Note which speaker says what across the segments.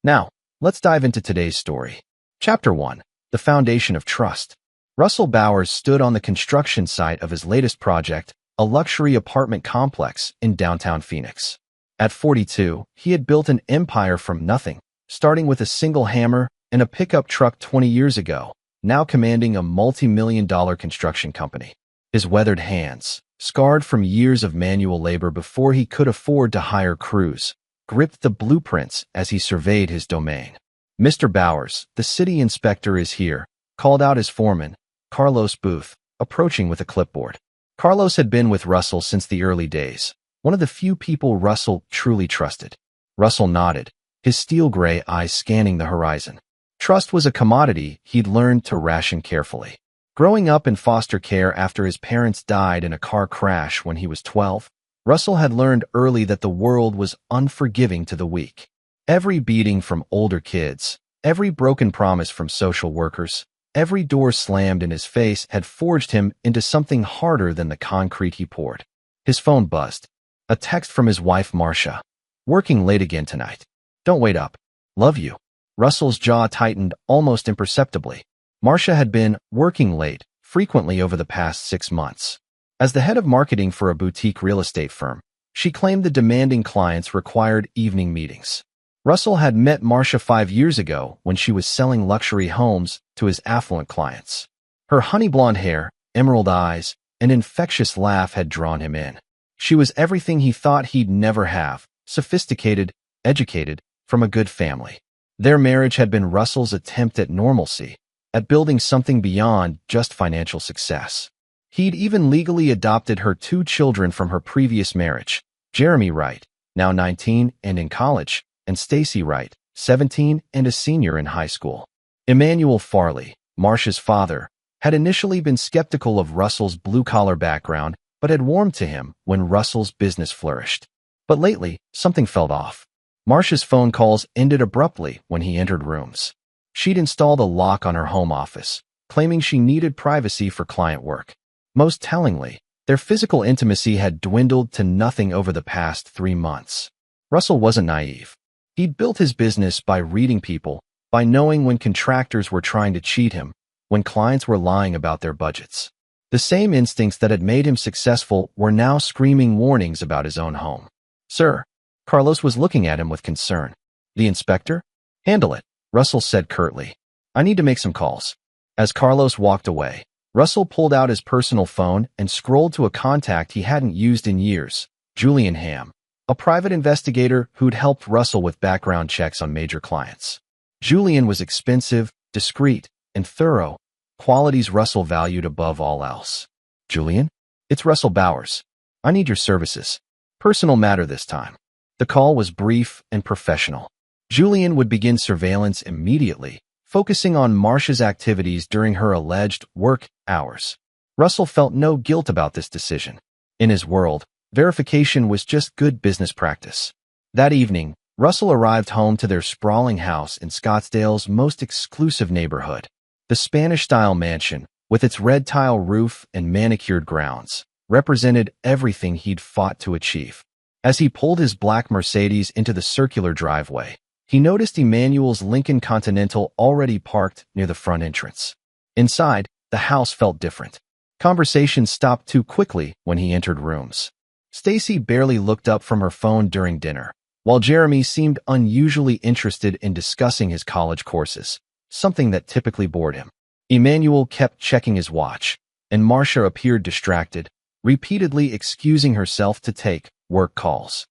Speaker 1: Now, let's dive into today's story. Chapter 1. The Foundation of Trust. Russell Bowers stood on the construction site of his latest project, a luxury apartment complex in downtown Phoenix. At 42, he had built an empire from nothing, starting with a single hammer and a pickup truck 20 years ago, now commanding a multi-million-dollar construction company. His weathered hands, scarred from years of manual labor before he could afford to hire crews, gripped the blueprints as he surveyed his domain. "Mr. Bowers, the city inspector is here," called out his foreman, Carlos Booth, approaching with a clipboard. Carlos had been with Russell since the early days, one of the few people Russell truly trusted. Russell nodded, his steel-gray eyes scanning the horizon. Trust was a commodity he'd learned to ration carefully. Growing up in foster care after his parents died in a car crash when he was 12, Russell had learned early that the world was unforgiving to the weak. Every beating from older kids, every broken promise from social workers, every door slammed in his face had forged him into something harder than the concrete he poured. His phone buzzed. A text from his wife, Marcia. "Working late again tonight. Don't wait up. Love you." Russell's jaw tightened almost imperceptibly. Marcia had been working late frequently over the past 6 months. As the head of marketing for a boutique real estate firm, she claimed the demanding clients required evening meetings. Russell had met Marcia 5 years ago when she was selling luxury homes to his affluent clients. Her honey blonde hair, emerald eyes, and infectious laugh had drawn him in. She was everything he thought he'd never have: sophisticated, educated, from a good family. Their marriage had been Russell's attempt at normalcy, at building something beyond just financial success. He'd even legally adopted her 2 children from her previous marriage, Jeremy Wright, now 19 and in college, and Stacy Wright, 17 and a senior in high school. Emmanuel Farley, Marcia's father, had initially been skeptical of Russell's blue-collar background, but had warmed to him when Russell's business flourished. But lately, something felt off. Marcia's phone calls ended abruptly when he entered rooms. She'd installed a lock on her home office, claiming she needed privacy for client work. Most tellingly, their physical intimacy had dwindled to nothing over the past 3 months. Russell wasn't naive. He'd built his business by reading people, by knowing when contractors were trying to cheat him, when clients were lying about their budgets. The same instincts that had made him successful were now screaming warnings about his own home. "Sir," Carlos was looking at him with concern. "The inspector?" "Handle it," Russell said curtly. "I need to make some calls." As Carlos walked away, Russell pulled out his personal phone and scrolled to a contact he hadn't used in years, Julian Ham, a private investigator who'd helped Russell with background checks on major clients. Julian was expensive, discreet, and thorough, qualities Russell valued above all else. "Julian? It's Russell Bowers. I need your services. Personal matter this time." The call was brief and professional. Julian would begin surveillance immediately, focusing on Marcia's activities during her alleged work hours. Russell felt no guilt about this decision. In his world, verification was just good business practice. That evening, Russell arrived home to their sprawling house in Scottsdale's most exclusive neighborhood. The Spanish-style mansion, with its red tile roof and manicured grounds, represented everything he'd fought to achieve. As he pulled his black Mercedes into the circular driveway, he noticed Emmanuel's Lincoln Continental already parked near the front entrance. Inside, the house felt different. Conversation stopped too quickly when he entered rooms. Stacy barely looked up from her phone during dinner, while Jeremy seemed unusually interested in discussing his college courses, something that typically bored him. Emmanuel kept checking his watch, and Marcia appeared distracted, repeatedly excusing herself to take work calls.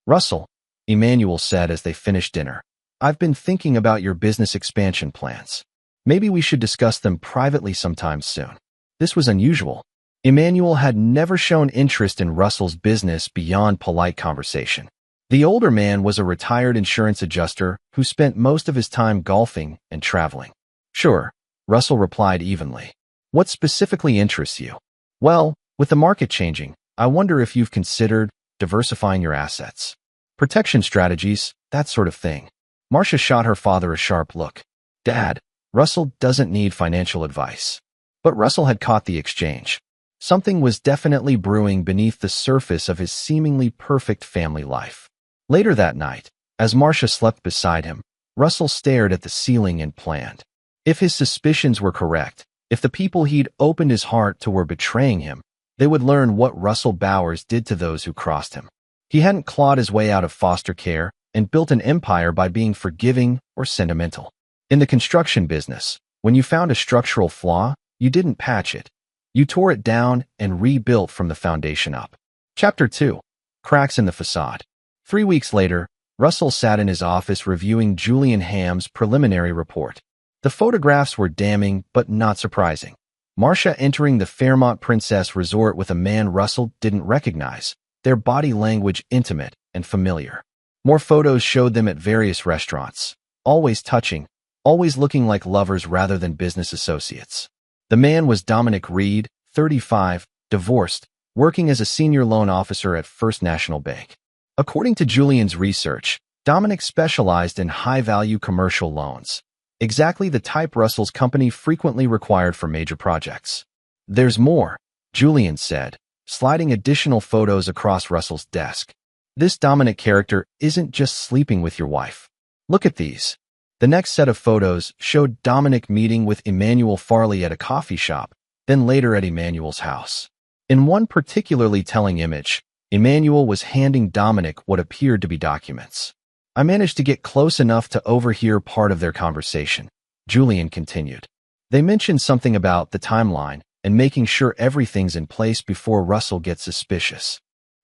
Speaker 1: "Russell," Emmanuel said as they finished dinner, "I've been thinking about your business expansion plans. Maybe we should discuss them privately sometime soon." This was unusual. Emmanuel had never shown interest in Russell's business beyond polite conversation. The older man was a retired insurance adjuster who spent most of his time golfing and traveling. "Sure," Russell replied evenly. "What specifically interests you?" "Well, with the market changing, I wonder if you've considered diversifying your assets. Protection strategies, that sort of thing." Marcia shot her father a sharp look. "Dad, Russell doesn't need financial advice." But Russell had caught the exchange. Something was definitely brewing beneath the surface of his seemingly perfect family life. Later that night, as Marcia slept beside him, Russell stared at the ceiling and planned. If his suspicions were correct, if the people he'd opened his heart to were betraying him, they would learn what Russell Bowers did to those who crossed him. He hadn't clawed his way out of foster care and built an empire by being forgiving or sentimental. In the construction business, when you found a structural flaw, you didn't patch it. You tore it down and rebuilt from the foundation up. Chapter 2. Cracks in the Facade. 3 weeks later, Russell sat in his office reviewing Julian Hamm's preliminary report. The photographs were damning but not surprising. Marcia entering the Fairmont Princess Resort with a man Russell didn't recognize, their body language intimate and familiar. More photos showed them at various restaurants, always touching, always looking like lovers rather than business associates. The man was Dominic Reed, 35, divorced, working as a senior loan officer at First National Bank. According to Julian's research, Dominic specialized in high-value commercial loans, exactly the type Russell's company frequently required for major projects. "There's more," Julian said, sliding additional photos across Russell's desk. "This Dominic character isn't just sleeping with your wife. Look at these." The next set of photos showed Dominic meeting with Emmanuel Farley at a coffee shop, then later at Emmanuel's house. In one particularly telling image, Emmanuel was handing Dominic what appeared to be documents. "I managed to get close enough to overhear part of their conversation," Julian continued. "They mentioned something about the timeline and making sure everything's in place before Russell gets suspicious.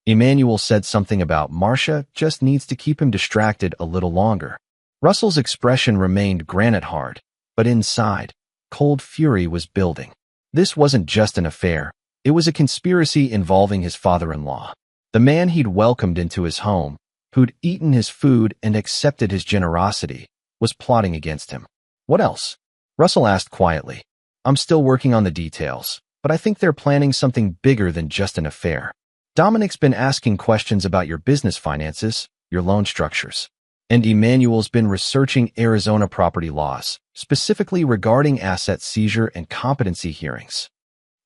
Speaker 1: Emmanuel said something about Marcia just needs to keep him distracted a little longer." Russell's expression remained granite hard, but inside, cold fury was building. This wasn't just an affair. It was a conspiracy involving his father-in-law. The man he'd welcomed into his home, who'd eaten his food and accepted his generosity, was plotting against him. "What else?" Russell asked quietly. "I'm still working on the details, but I think they're planning something bigger than just an affair. Dominic's been asking questions about your business finances, your loan structures. And Emmanuel's been researching Arizona property laws, specifically regarding asset seizure and competency hearings."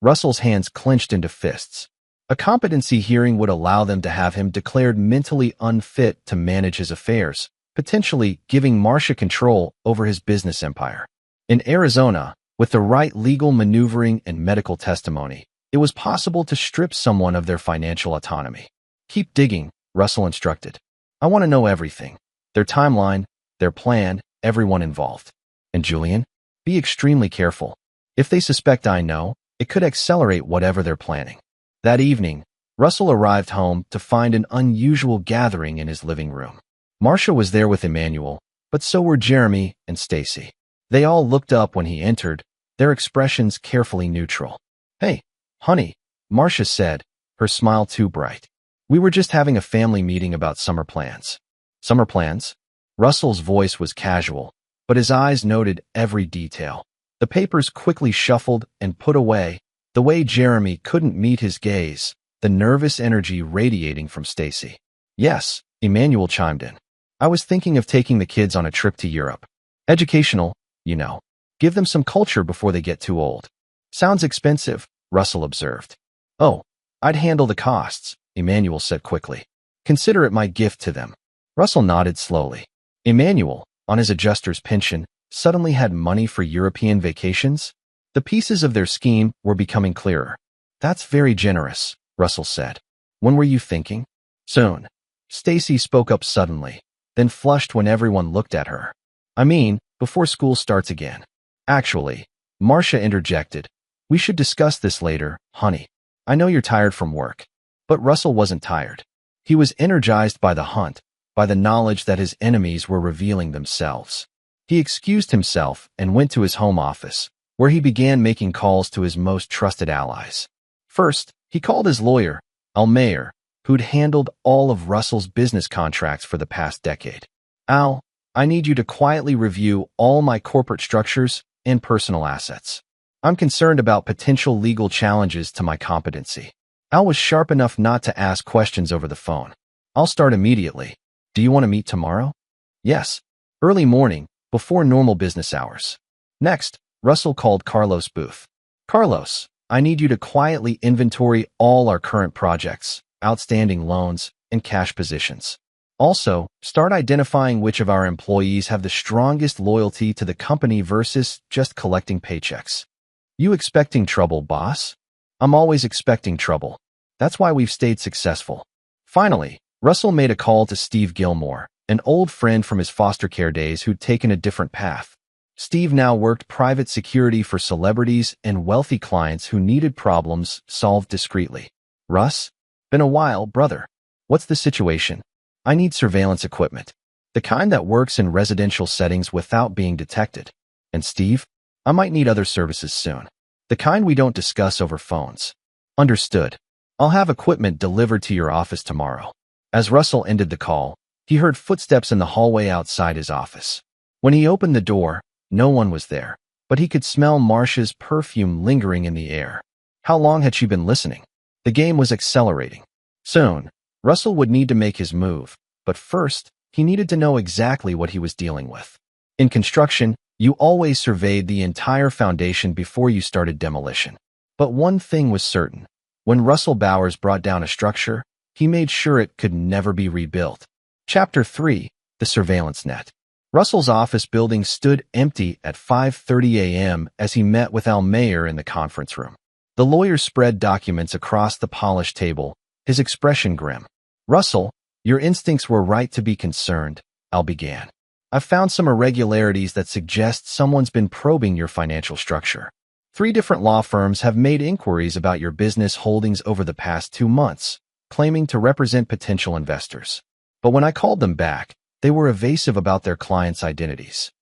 Speaker 1: Russell's hands clenched into fists. A competency hearing would allow them to have him declared mentally unfit to manage his affairs, potentially giving Marcia control over his business empire. In Arizona, with the right legal maneuvering and medical testimony, it was possible to strip someone of their financial autonomy. "Keep digging," Russell instructed. "I want to know everything. Their timeline, their plan, everyone involved. And Julian, be extremely careful. If they suspect I know, it could accelerate whatever they're planning." That evening, Russell arrived home to find an unusual gathering in his living room. Marcia was there with Emmanuel, but so were Jeremy and Stacy. They all looked up when he entered, their expressions carefully neutral. "Hey, honey," Marcia said, her smile too bright. "We were just having a family meeting about summer plans." "Summer plans?" Russell's voice was casual, but his eyes noted every detail. The papers quickly shuffled and put away, the way Jeremy couldn't meet his gaze, the nervous energy radiating from Stacy. "Yes," Emmanuel chimed in. "I was thinking of taking the kids on a trip to Europe. Educational, you know. Give them some culture before they get too old." "Sounds expensive," Russell observed. "Oh, I'd handle the costs," Emmanuel said quickly. "Consider it my gift to them." Russell nodded slowly. Emmanuel, on his adjuster's pension, suddenly had money for European vacations? The pieces of their scheme were becoming clearer. "That's very generous," Russell said. "When were you thinking?" "Soon." Stacy spoke up suddenly, then flushed when everyone looked at her. "I mean, before school starts again." "Actually," Marcia interjected, "we should discuss this later, honey. I know you're tired from work." But Russell wasn't tired. He was energized by the hunt, by the knowledge that his enemies were revealing themselves. He excused himself and went to his home office, where he began making calls to his most trusted allies. First, he called his lawyer, Al Mayer, who'd handled all of Russell's business contracts for the past decade. "Al, I need you to quietly review all my corporate structures and personal assets. I'm concerned about potential legal challenges to my competency." Al was sharp enough not to ask questions over the phone. "I'll start immediately. Do you want to meet tomorrow?" "Yes. Early morning, before normal business hours." Next, Russell called Carlos Booth. "Carlos, I need you to quietly inventory all our current projects, outstanding loans, and cash positions. Also, start identifying which of our employees have the strongest loyalty to the company versus just collecting paychecks. You expecting trouble, boss? I'm always expecting trouble. That's why we've stayed successful. Finally, Russell made a call to Steve Gilmore, an old friend from his foster care days who'd taken a different path. Steve now worked private security for celebrities and wealthy clients who needed problems solved discreetly. Russ? Been a while, brother. What's the situation? I need surveillance equipment. The kind that works in residential settings without being detected. And Steve? I might need other services soon. The kind we don't discuss over phones. Understood. I'll have equipment delivered to your office tomorrow. As Russell ended the call, he heard footsteps in the hallway outside his office. When he opened the door, no one was there, but he could smell Marcia's perfume lingering in the air. How long had she been listening? The game was accelerating. Soon, Russell would need to make his move, but first, he needed to know exactly what he was dealing with. In construction, you always surveyed the entire foundation before you started demolition. But one thing was certain. When Russell Bowers brought down a structure, he made sure it could never be rebuilt. Chapter 3. The Surveillance Net. Russell's office building stood empty at 5:30 a.m. as he met with Al Mayer in the conference room. The lawyer spread documents across the polished table, his expression grim. Russell, your instincts were right to be concerned, Al began. I've found some irregularities that suggest someone's been probing your financial structure. 3 different law firms have made inquiries about your business holdings over the past 2 months, claiming to represent potential investors. But when I called them back, they were evasive about their clients' identities.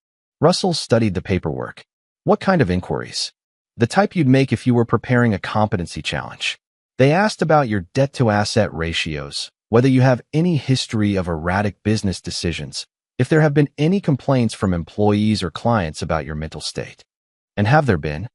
Speaker 1: Russell studied the paperwork. What kind of inquiries? The type you'd make if you were preparing a competency challenge. They asked about your debt-to-asset ratios, whether you have any history of erratic business decisions, if there have been any complaints from employees or clients about your mental state. And have there been?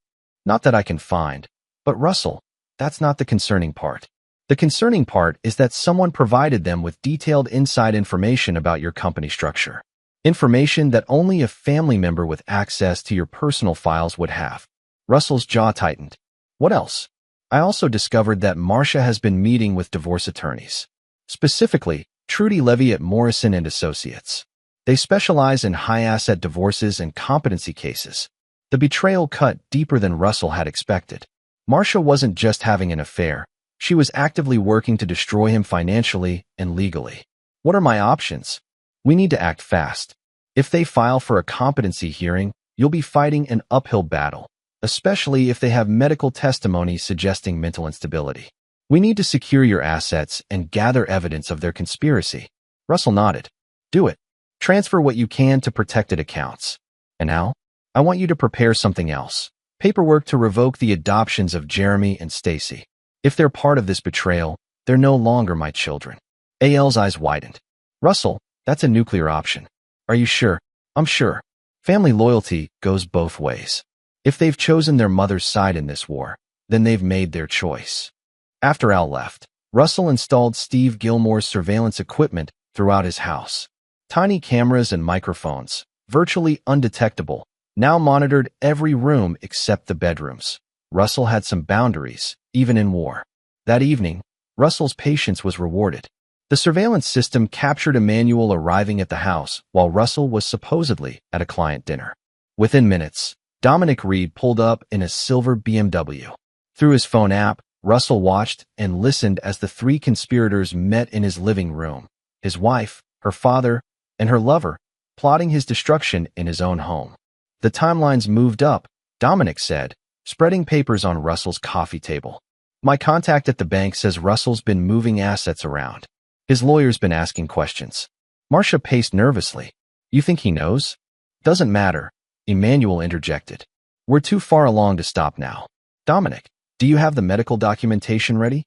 Speaker 1: Not that I can find. But Russell, that's not the concerning part. The concerning part is that someone provided them with detailed inside information about your company structure. Information that only a family member with access to your personal files would have. Russell's jaw tightened. What else? I also discovered that Marcia has been meeting with divorce attorneys. Specifically, Trudy Levy at Morrison & Associates. They specialize in high-asset divorces and competency cases. The betrayal cut deeper than Russell had expected. Marcia wasn't just having an affair. She was actively working to destroy him financially and legally. What are my options? We need to act fast. If they file for a competency hearing, you'll be fighting an uphill battle, especially if they have medical testimony suggesting mental instability. We need to secure your assets and gather evidence of their conspiracy. Russell nodded. Do it. Transfer what you can to protected accounts. And Al, I want you to prepare something else. Paperwork to revoke the adoptions of Jeremy and Stacy. If they're part of this betrayal, they're no longer my children. AL's eyes widened. Russell, that's a nuclear option. Are you sure? I'm sure. Family loyalty goes both ways. If they've chosen their mother's side in this war, then they've made their choice. After Al left, Russell installed Steve Gilmore's surveillance equipment throughout his house. Tiny cameras and microphones, virtually undetectable, now monitored every room except the bedrooms. Russell had some boundaries, even in war. That evening, Russell's patience was rewarded. The surveillance system captured Emmanuel arriving at the house while Russell was supposedly at a client dinner. Within minutes, Dominic Reed pulled up in a silver BMW. Through his phone app, Russell watched and listened as the 3 conspirators met in his living room. His wife, her father, and her lover, plotting his destruction in his own home. The timelines moved up, Dominic said, spreading papers on Russell's coffee table. My contact at the bank says Russell's been moving assets around. His lawyer's been asking questions. Marcia paced nervously. You think he knows? Doesn't matter, Emmanuel interjected. We're too far along to stop now. Dominic, do you have the medical documentation ready?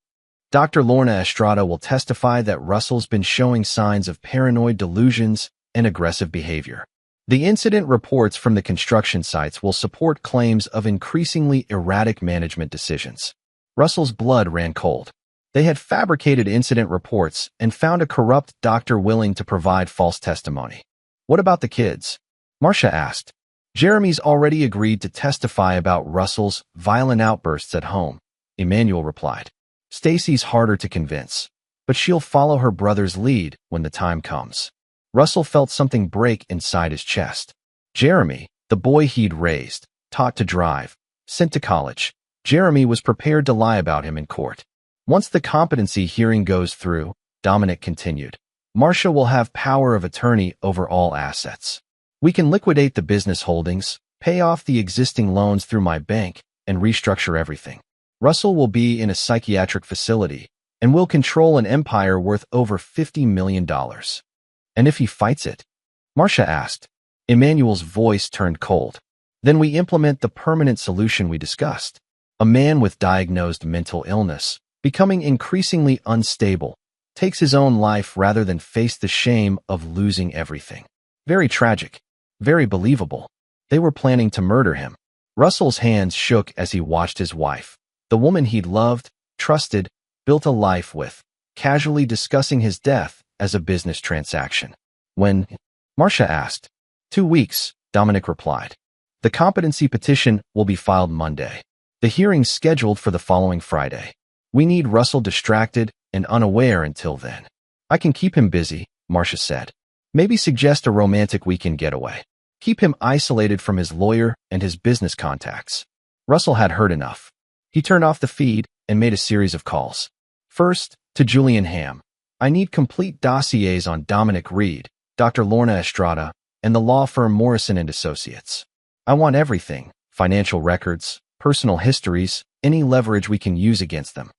Speaker 1: Dr. Lorna Estrada will testify that Russell's been showing signs of paranoid delusions and aggressive behavior. The incident reports from the construction sites will support claims of increasingly erratic management decisions. Russell's blood ran cold. They had fabricated incident reports and found a corrupt doctor willing to provide false testimony. What about the kids? Marcia asked. Jeremy's already agreed to testify about Russell's violent outbursts at home, Emmanuel replied. Stacy's harder to convince. but she'll follow her brother's lead when the time comes. Russell felt something break inside his chest. Jeremy, the boy he'd raised, taught to drive, sent to college. Jeremy was prepared to lie about him in court. Once the competency hearing goes through, Dominic continued, Marcia will have power of attorney over all assets. We can liquidate the business holdings, pay off the existing loans through my bank, and restructure everything. Russell will be in a psychiatric facility and will control an empire worth over $50 million. And if he fights it? Marcia asked. Emmanuel's voice turned cold. Then we implement the permanent solution we discussed. A man with diagnosed mental illness, becoming increasingly unstable, takes his own life rather than face the shame of losing everything. Very tragic. Very believable. They were planning to murder him. Russell's hands shook as he watched his wife, the woman he'd loved, trusted, built a life with, casually discussing his death as a business transaction. When? Marcia asked. 2 weeks, Dominic replied. The competency petition will be filed Monday. The hearing's scheduled for the following Friday. We need Russell distracted and unaware until then. I can keep him busy, Marcia said. Maybe suggest a romantic weekend getaway. Keep him isolated from his lawyer and his business contacts. Russell had heard enough. He turned off the feed and made a series of calls. First, to Julian Hamm. I need complete dossiers on Dominic Reed, Dr. Lorna Estrada, and the law firm Morrison & Associates. I want everything, financial records, personal histories, any leverage we can use against them.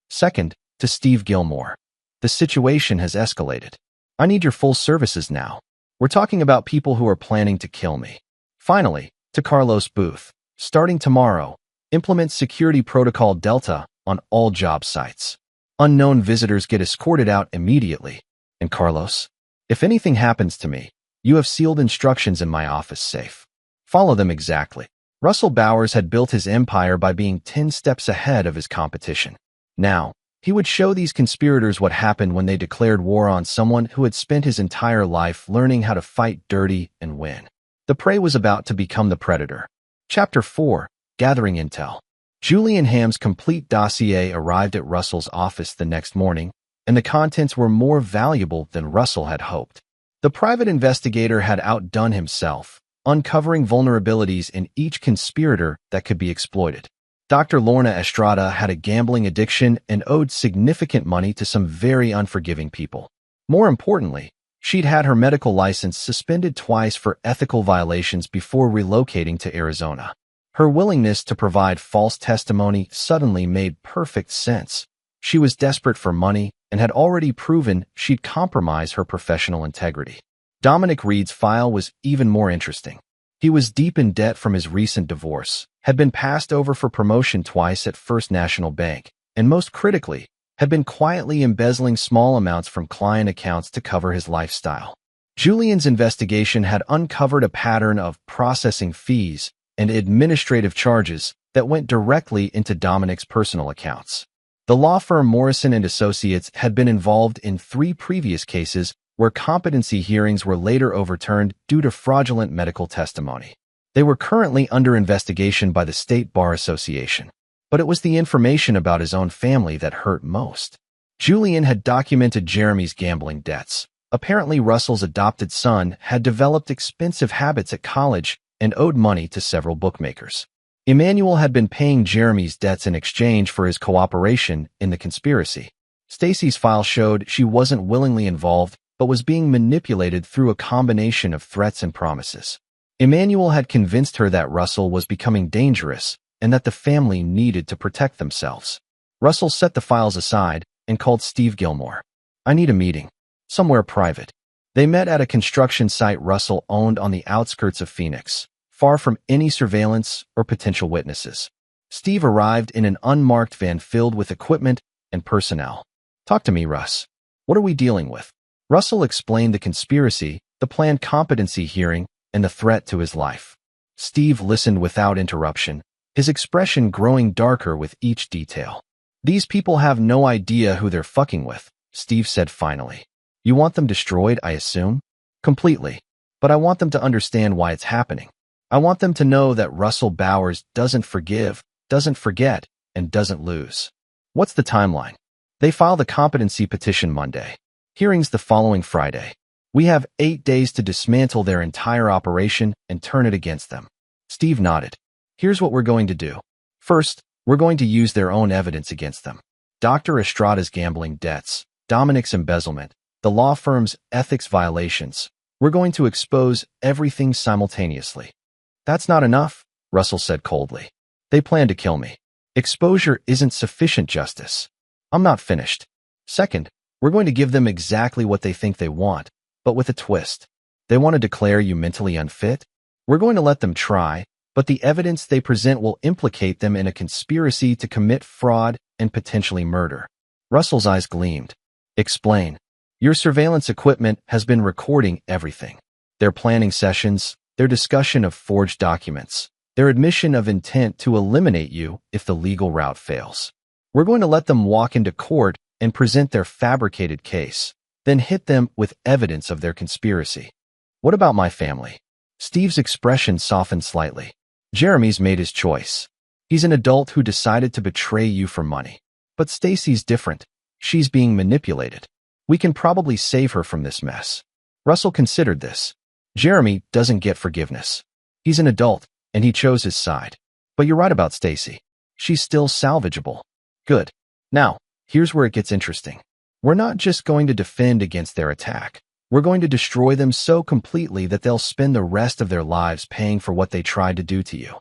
Speaker 1: Second, to Steve Gilmore. The situation has escalated. I need your full services now. We're talking about people who are planning to kill me. Finally, to Carlos Booth. Starting tomorrow, implement Security Protocol Delta on all job sites. Unknown visitors get escorted out immediately. And Carlos, if anything happens to me, you have sealed instructions in my office safe. Follow them exactly. Russell Bowers had built his empire by being 10 steps ahead of his competition. Now, he would show these conspirators what happened when they declared war on someone who had spent his entire life learning how to fight dirty and win. The prey was about to become the predator. Chapter 4, Gathering Intel. Julian Hamm's complete dossier arrived at Russell's office the next morning, and the contents were more valuable than Russell had hoped. The private investigator had outdone himself, uncovering vulnerabilities in each conspirator that could be exploited. Dr. Lorna Estrada had a gambling addiction and owed significant money to some very unforgiving people. More importantly, she'd had her medical license suspended twice for ethical violations before relocating to Arizona. Her willingness to provide false testimony suddenly made perfect sense. She was desperate for money and had already proven she'd compromise her professional integrity. Dominic Reed's file was even more interesting. He was deep in debt from his recent divorce, had been passed over for promotion twice at First National Bank, and most critically, had been quietly embezzling small amounts from client accounts to cover his lifestyle. Julian's investigation had uncovered a pattern of processing fees and administrative charges that went directly into Dominic's personal accounts. The law firm Morrison & Associates had been involved in 3 previous cases where competency hearings were later overturned due to fraudulent medical testimony. They were currently under investigation by the State Bar Association. But it was the information about his own family that hurt most. Julian had documented Jeremy's gambling debts. Apparently, Russell's adopted son had developed expensive habits at college and owed money to several bookmakers. Emmanuel had been paying Jeremy's debts in exchange for his cooperation in the conspiracy. Stacy's file showed she wasn't willingly involved, but was being manipulated through a combination of threats and promises. Emmanuel had convinced her that Russell was becoming dangerous and that the family needed to protect themselves. Russell set the files aside and called Steve Gilmore. I need a meeting. Somewhere private. They met at a construction site Russell owned on the outskirts of Phoenix, far from any surveillance or potential witnesses. Steve arrived in an unmarked van filled with equipment and personnel. Talk to me, Russ. What are we dealing with? Russell explained the conspiracy, the planned competency hearing, and the threat to his life. Steve listened without interruption, his expression growing darker with each detail. These people have no idea who they're fucking with, Steve said finally. You want them destroyed, I assume? Completely. But I want them to understand why it's happening. I want them to know that Russell Bowers doesn't forgive, doesn't forget, and doesn't lose. What's the timeline? They file the competency petition Monday. Hearings the following Friday. We have 8 days to dismantle their entire operation and turn it against them. Steve nodded. Here's what we're going to do. First, we're going to use their own evidence against them. Dr. Estrada's gambling debts, Dominic's embezzlement, the law firm's ethics violations. We're going to expose everything simultaneously. That's not enough, Russell said coldly. They plan to kill me. Exposure isn't sufficient justice. I'm not finished. Second, we're going to give them exactly what they think they want, but with a twist. They want to declare you mentally unfit? We're going to let them try, but the evidence they present will implicate them in a conspiracy to commit fraud and potentially murder. Russell's eyes gleamed. Explain. Your surveillance equipment has been recording everything. Their planning sessions, their discussion of forged documents, their admission of intent to eliminate you if the legal route fails. We're going to let them walk into court and present their fabricated case, then hit them with evidence of their conspiracy. What about my family? Steve's expression softened slightly. Jeremy's made his choice. He's an adult who decided to betray you for money. But Stacy's different. She's being manipulated. We can probably save her from this mess. Russell considered this. Jeremy doesn't get forgiveness. He's an adult, and he chose his side. But you're right about Stacy. She's still salvageable. Good. Now, here's where it gets interesting. We're not just going to defend against their attack. We're going to destroy them so completely that they'll spend the rest of their lives paying for what they tried to do to you.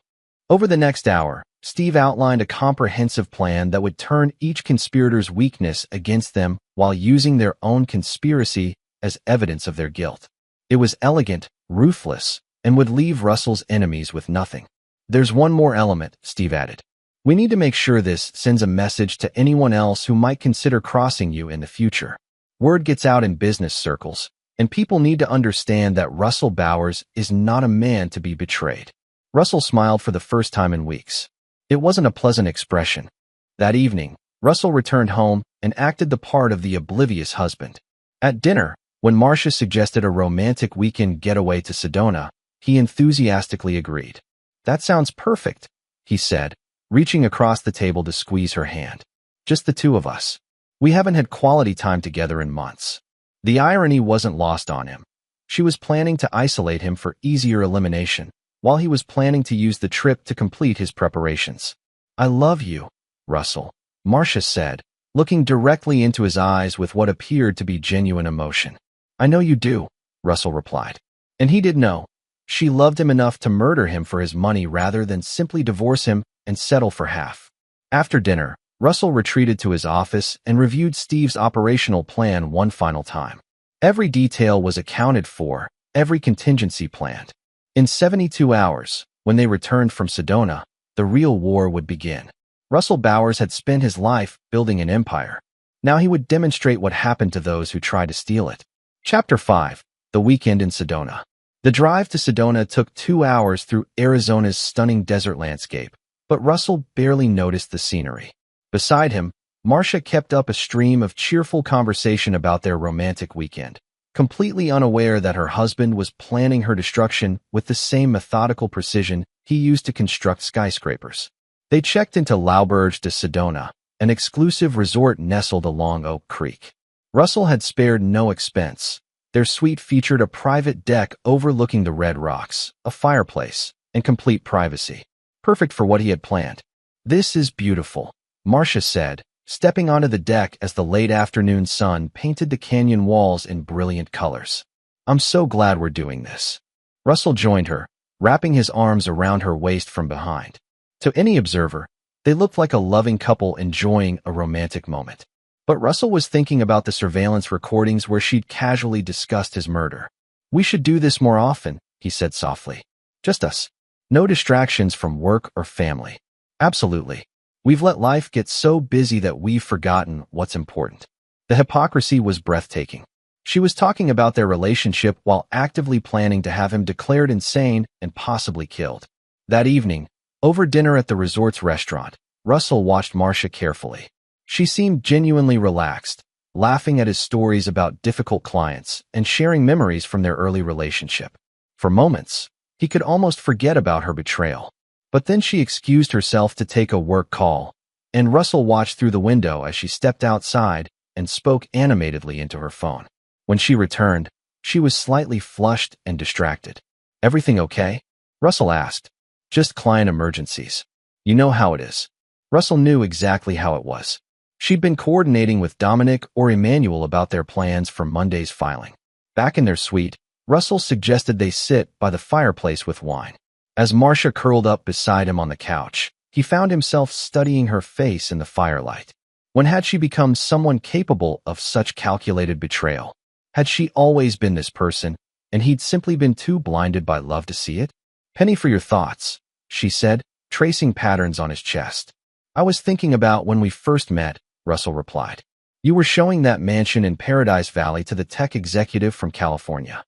Speaker 1: Over the next hour, Steve outlined a comprehensive plan that would turn each conspirator's weakness against them while using their own conspiracy as evidence of their guilt. It was elegant, ruthless, and would leave Russell's enemies with nothing. There's one more element, Steve added. We need to make sure this sends a message to anyone else who might consider crossing you in the future. Word gets out in business circles, and people need to understand that Russell Bowers is not a man to be betrayed. Russell smiled for the first time in weeks. It wasn't a pleasant expression. That evening, Russell returned home and acted the part of the oblivious husband. At dinner, when Marcia suggested a romantic weekend getaway to Sedona, he enthusiastically agreed. That sounds perfect, he said, reaching across the table to squeeze her hand. Just the two of us. We haven't had quality time together in months. The irony wasn't lost on him. She was planning to isolate him for easier elimination, while he was planning to use the trip to complete his preparations. I love you, Russell, Marcia said, looking directly into his eyes with what appeared to be genuine emotion. I know you do, Russell replied. And he did know. She loved him enough to murder him for his money rather than simply divorce him and settle for half. After dinner, Russell retreated to his office and reviewed Steve's operational plan one final time. Every detail was accounted for, every contingency planned. In 72 hours, when they returned from Sedona, the real war would begin. Russell Bowers had spent his life building an empire. Now he would demonstrate what happened to those who tried to steal it. Chapter 5. The Weekend in Sedona. The drive to Sedona took 2 hours through Arizona's stunning desert landscape, but Russell barely noticed the scenery. Beside him, Marcia kept up a stream of cheerful conversation about their romantic weekend, completely unaware that her husband was planning her destruction with the same methodical precision he used to construct skyscrapers. They checked into L'Auberge de Sedona, an exclusive resort nestled along Oak Creek. Russell had spared no expense. Their suite featured a private deck overlooking the red rocks, a fireplace, and complete privacy. Perfect for what he had planned. This is beautiful, Marcia said, stepping onto the deck as the late afternoon sun painted the canyon walls in brilliant colors. I'm so glad we're doing this. Russell joined her, wrapping his arms around her waist from behind. To any observer, they looked like a loving couple enjoying a romantic moment. But Russell was thinking about the surveillance recordings where she'd casually discussed his murder. We should do this more often, he said softly. Just us. No distractions from work or family. Absolutely. We've let life get so busy that we've forgotten what's important. The hypocrisy was breathtaking. She was talking about their relationship while actively planning to have him declared insane and possibly killed. That evening, over dinner at the resort's restaurant, Russell watched Marcia carefully. She seemed genuinely relaxed, laughing at his stories about difficult clients and sharing memories from their early relationship. For moments, he could almost forget about her betrayal. But then she excused herself to take a work call, and Russell watched through the window as she stepped outside and spoke animatedly into her phone. When she returned, she was slightly flushed and distracted. "Everything okay?" Russell asked. "Just client emergencies. You know how it is." Russell knew exactly how it was. She'd been coordinating with Dominic or Emmanuel about their plans for Monday's filing. Back in their suite, Russell suggested they sit by the fireplace with wine. As Marcia curled up beside him on the couch, he found himself studying her face in the firelight. When had she become someone capable of such calculated betrayal? Had she always been this person, and he'd simply been too blinded by love to see it? "Penny for your thoughts," she said, tracing patterns on his chest. "I was thinking about when we first met," Russell replied. "You were showing that mansion in Paradise Valley to the tech executive from California.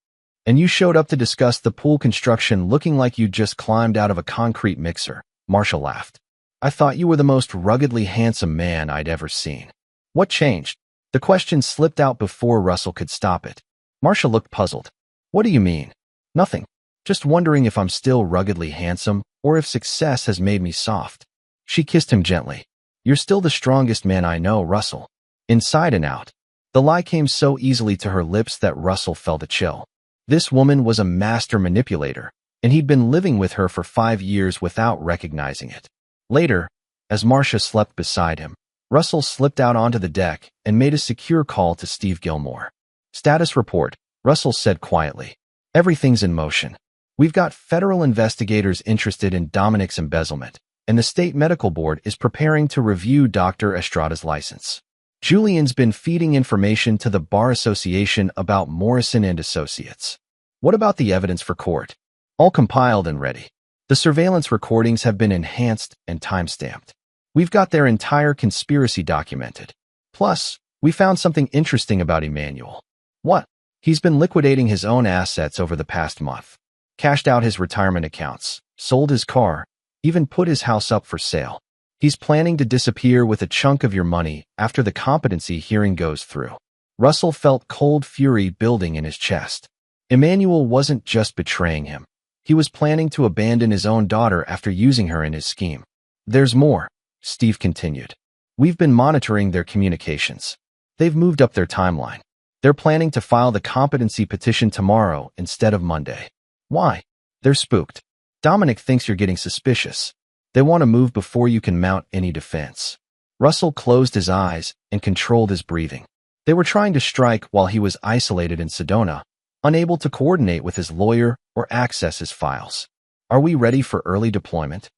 Speaker 1: And you showed up to discuss the pool construction looking like you'd just climbed out of a concrete mixer." Marcia laughed. "I thought you were the most ruggedly handsome man I'd ever seen." "What changed?" The question slipped out before Russell could stop it. Marcia looked puzzled. "What do you mean?" "Nothing. Just wondering if I'm still ruggedly handsome or if success has made me soft." She kissed him gently. "You're still the strongest man I know, Russell. Inside and out." The lie came so easily to her lips that Russell felt a chill. This woman was a master manipulator, and he'd been living with her for 5 years without recognizing it. Later, as Marcia slept beside him, Russell slipped out onto the deck and made a secure call to Steve Gilmore. "Status report," Russell said quietly. "Everything's in motion. We've got federal investigators interested in Dominic's embezzlement, and the state medical board is preparing to review Dr. Estrada's license. Julian's been feeding information to the Bar Association about Morrison and Associates. What about the evidence for court?" "All compiled and ready. The surveillance recordings have been enhanced and time-stamped. We've got their entire conspiracy documented. Plus, we found something interesting about Emmanuel." "What?" "He's been liquidating his own assets over the past month. Cashed out his retirement accounts, sold his car, even put his house up for sale. He's planning to disappear with a chunk of your money after the competency hearing goes through." Russell felt cold fury building in his chest. Emmanuel wasn't just betraying him. He was planning to abandon his own daughter after using her in his scheme. "There's more," Steve continued. "We've been monitoring their communications. They've moved up their timeline. They're planning to file the competency petition tomorrow instead of Monday." "Why?" "They're spooked. Dominic thinks you're getting suspicious. They want to move before you can mount any defense." Russell closed his eyes and controlled his breathing. They were trying to strike while he was isolated in Sedona, unable to coordinate with his lawyer or access his files. "Are we ready for early deployment?"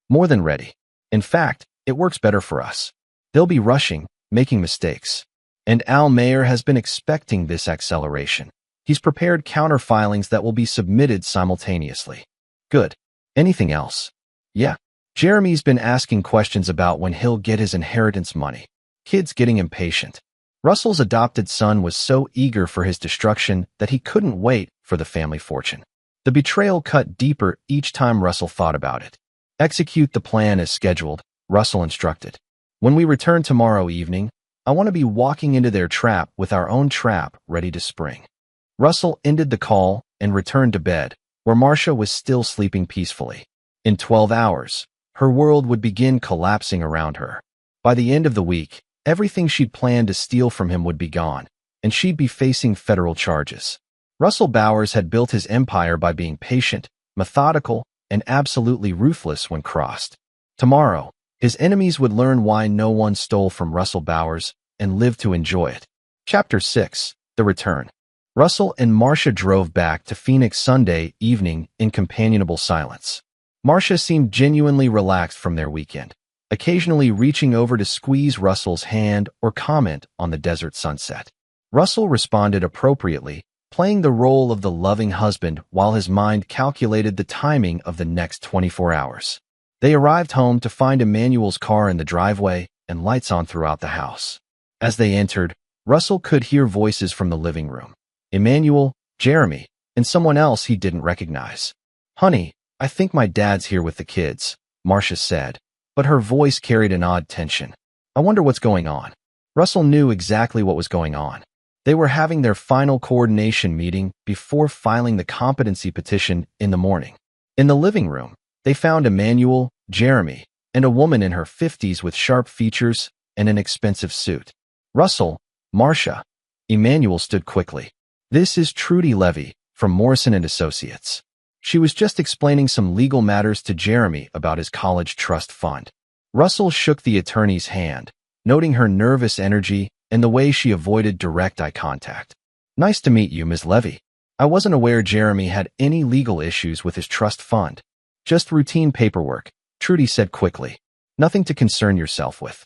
Speaker 1: "More than ready. In fact, it works better for us. They'll be rushing, making mistakes. And Al Mayer has been expecting this acceleration. He's prepared counter-filings that will be submitted simultaneously." "Good. Anything else?" "Yeah. Jeremy's been asking questions about when he'll get his inheritance money. Kid's getting impatient. Russell's adopted son was so eager for his destruction that he couldn't wait for the family fortune." The betrayal cut deeper each time Russell thought about it. "Execute the plan as scheduled," Russell instructed. "When we return tomorrow evening, I want to be walking into their trap with our own trap ready to spring." Russell ended the call and returned to bed, where Marcia was still sleeping peacefully. In 12 hours, her world would begin collapsing around her. By the end of the week, everything she'd planned to steal from him would be gone, and she'd be facing federal charges. Russell Bowers had built his empire by being patient, methodical, and absolutely ruthless when crossed. Tomorrow, his enemies would learn why no one stole from Russell Bowers and live to enjoy it. Chapter 6. The Return. Russell and Marcia drove back to Phoenix Sunday evening in companionable silence. Marcia seemed genuinely relaxed from their weekend, occasionally reaching over to squeeze Russell's hand or comment on the desert sunset. Russell responded appropriately, playing the role of the loving husband while his mind calculated the timing of the next 24 hours. They arrived home to find Emmanuel's car in the driveway and lights on throughout the house. As they entered, Russell could hear voices from the living room. Emmanuel, Jeremy, and someone else he didn't recognize. "Honey, I think my dad's here with the kids," Marcia said, but her voice carried an odd tension. "I wonder what's going on." Russell knew exactly what was going on. They were having their final coordination meeting before filing the competency petition in the morning. In the living room, they found Emmanuel, Jeremy, and a woman in her 50s with sharp features and an expensive suit. Russell, Marcia. Emmanuel stood quickly. This is Trudy Levy from Morrison & Associates. She was just explaining some legal matters to Jeremy about his college trust fund. Russell shook the attorney's hand, noting her nervous energy and the way she avoided direct eye contact. Nice to meet you, Ms. Levy. I wasn't aware Jeremy had any legal issues with his trust fund. Just routine paperwork, Trudy said quickly. Nothing to concern yourself with.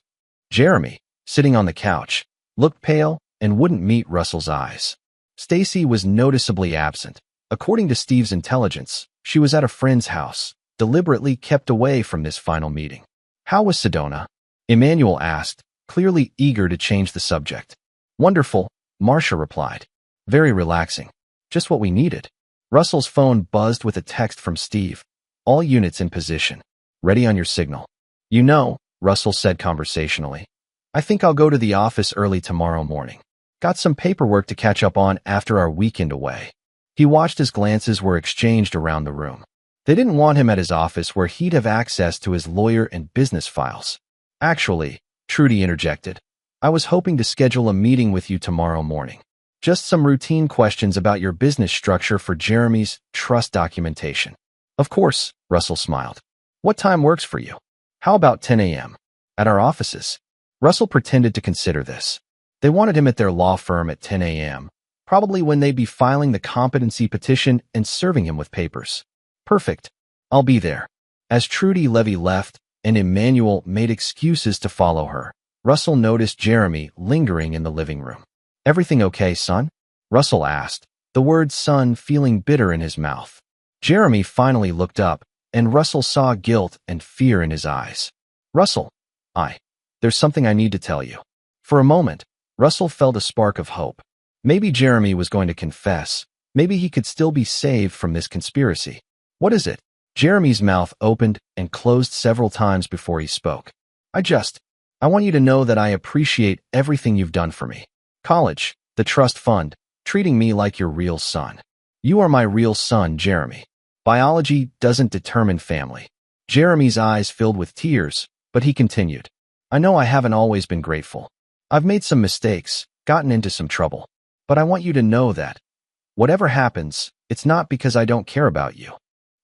Speaker 1: Jeremy, sitting on the couch, looked pale and wouldn't meet Russell's eyes. Stacy was noticeably absent. According to Steve's intelligence, she was at a friend's house, deliberately kept away from this final meeting. How was Sedona? Emmanuel asked, clearly eager to change the subject. Wonderful, Marcia replied. Very relaxing. Just what we needed. Russell's phone buzzed with a text from Steve. All units in position. Ready on your signal. You know, Russell said conversationally. I think I'll go to the office early tomorrow morning. Got some paperwork to catch up on after our weekend away. He watched as glances were exchanged around the room. They didn't want him at his office where he'd have access to his lawyer and business files. Actually, Trudy interjected, I was hoping to schedule a meeting with you tomorrow morning. Just some routine questions about your business structure for Jeremy's trust documentation. Of course, Russell smiled. What time works for you? How about 10 a.m.? At our offices? Russell pretended to consider this. They wanted him at their law firm at 10 a.m., probably when they'd be filing the competency petition and serving him with papers. Perfect. I'll be there. As Trudy Levy left and Emmanuel made excuses to follow her, Russell noticed Jeremy lingering in the living room. Everything okay, son? Russell asked, the word son feeling bitter in his mouth. Jeremy finally looked up, and Russell saw guilt and fear in his eyes. Russell, there's something I need to tell you. For a moment, Russell felt a spark of hope. Maybe Jeremy was going to confess. Maybe he could still be saved from this conspiracy. What is it? Jeremy's mouth opened and closed several times before he spoke. I want you to know that I appreciate everything you've done for me. College, the trust fund, treating me like your real son. You are my real son, Jeremy. Biology doesn't determine family. Jeremy's eyes filled with tears, but he continued. I know I haven't always been grateful. I've made some mistakes, gotten into some trouble. But I want you to know that, whatever happens, it's not because I don't care about you.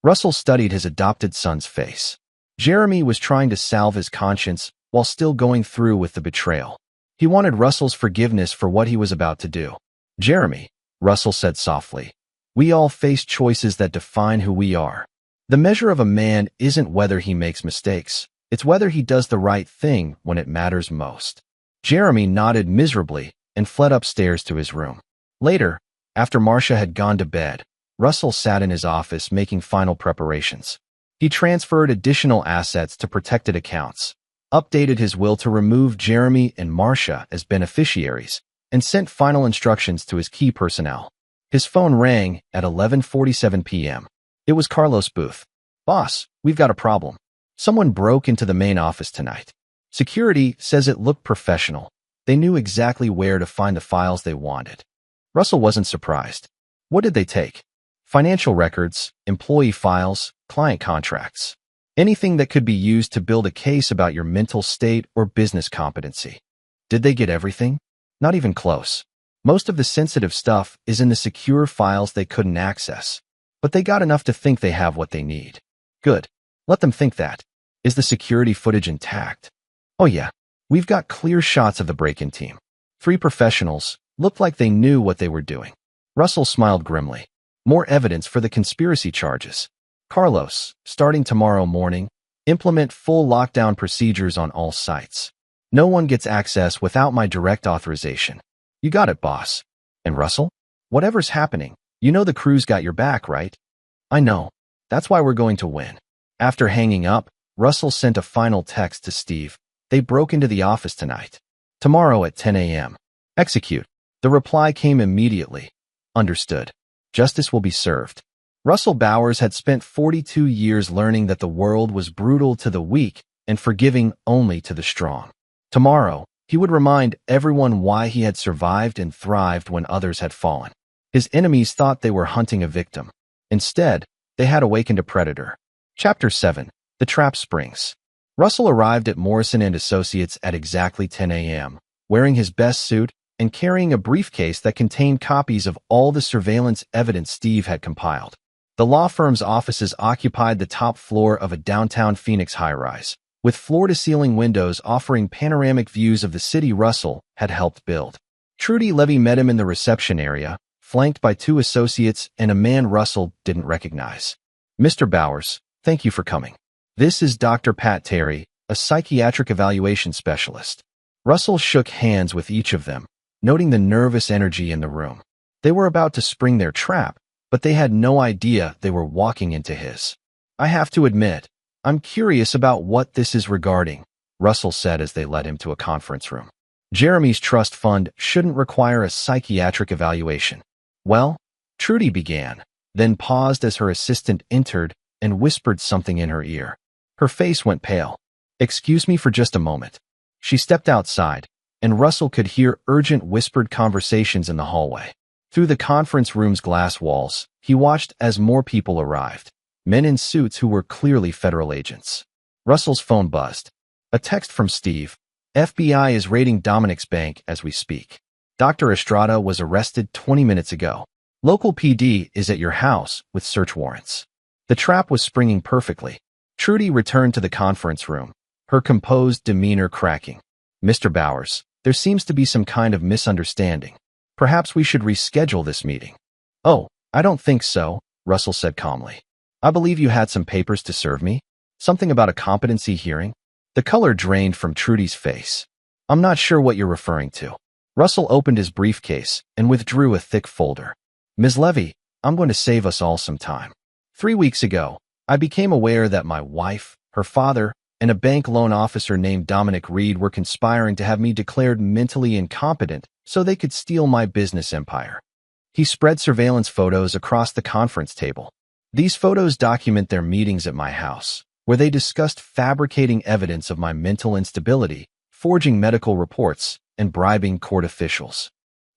Speaker 1: Russell studied his adopted son's face. Jeremy was trying to salve his conscience while still going through with the betrayal. He wanted Russell's forgiveness for what he was about to do. Jeremy, Russell said softly, we all face choices that define who we are. The measure of a man isn't whether he makes mistakes. It's whether he does the right thing when it matters most. Jeremy nodded miserably and fled upstairs to his room. Later, after Marcia had gone to bed, Russell sat in his office making final preparations. He transferred additional assets to protected accounts, updated his will to remove Jeremy and Marcia as beneficiaries, and sent final instructions to his key personnel. His phone rang at 11:47 p.m. It was Carlos Booth. Boss, we've got a problem. Someone broke into the main office tonight. Security says it looked professional. They knew exactly where to find the files they wanted. Russell wasn't surprised. What did they take? Financial records, employee files, client contracts. Anything that could be used to build a case about your mental state or business competency. Did they get everything? Not even close. Most of the sensitive stuff is in the secure files they couldn't access. But they got enough to think they have what they need. Good. Let them think that. Is the security footage intact? Oh yeah. We've got clear shots of the break-in team. 3 professionals looked like they knew what they were doing. Russell smiled grimly. More evidence for the conspiracy charges. Carlos, starting tomorrow morning, implement full lockdown procedures on all sites. No one gets access without my direct authorization. You got it, boss. And Russell? Whatever's happening, you know the crew's got your back, right? I know. That's why we're going to win. After hanging up, Russell sent a final text to Steve. They broke into the office tonight. Tomorrow at 10 a.m. Execute. The reply came immediately. Understood. Justice will be served. Russell Bowers had spent 42 years learning that the world was brutal to the weak and forgiving only to the strong. Tomorrow, he would remind everyone why he had survived and thrived when others had fallen. His enemies thought they were hunting a victim. Instead, they had awakened a predator. Chapter 7. The Trap Springs. Russell arrived at Morrison and Associates at exactly 10 a.m., wearing his best suit and carrying a briefcase that contained copies of all the surveillance evidence Steve had compiled. The law firm's offices occupied the top floor of a downtown Phoenix high-rise, with floor-to-ceiling windows offering panoramic views of the city Russell had helped build. Trudy Levy met him in the reception area, flanked by 2 associates and a man Russell didn't recognize. "Mr. Bowers, thank you for coming. This is Dr. Pat Terry, a psychiatric evaluation specialist." Russell shook hands with each of them, noting the nervous energy in the room. They were about to spring their trap, but they had no idea they were walking into his. "I have to admit, I'm curious about what this is regarding," Russell said as they led him to a conference room. "Jeremy's trust fund shouldn't require a psychiatric evaluation." "Well," Trudy began, then paused as her assistant entered and whispered something in her ear. Her face went pale. "Excuse me for just a moment." She stepped outside, and Russell could hear urgent whispered conversations in the hallway. Through the conference room's glass walls, he watched as more people arrived, men in suits who were clearly federal agents. Russell's phone buzzed. A text from Steve. "FBI is raiding Dominic's bank as we speak. Dr. Estrada was arrested 20 minutes ago. Local PD is at your house with search warrants." The trap was springing perfectly. Trudy returned to the conference room, her composed demeanor cracking. "Mr. Bowers, there seems to be some kind of misunderstanding. Perhaps we should reschedule this meeting." "Oh, I don't think so," Russell said calmly. "I believe you had some papers to serve me. Something about a competency hearing?" The color drained from Trudy's face. "I'm not sure what you're referring to." Russell opened his briefcase and withdrew a thick folder. "Ms. Levy, I'm going to save us all some time. 3 weeks ago, I became aware that my wife, her father, and a bank loan officer named Dominic Reed were conspiring to have me declared mentally incompetent so they could steal my business empire." He spread surveillance photos across the conference table. "These photos document their meetings at my house, where they discussed fabricating evidence of my mental instability, forging medical reports, and bribing court officials."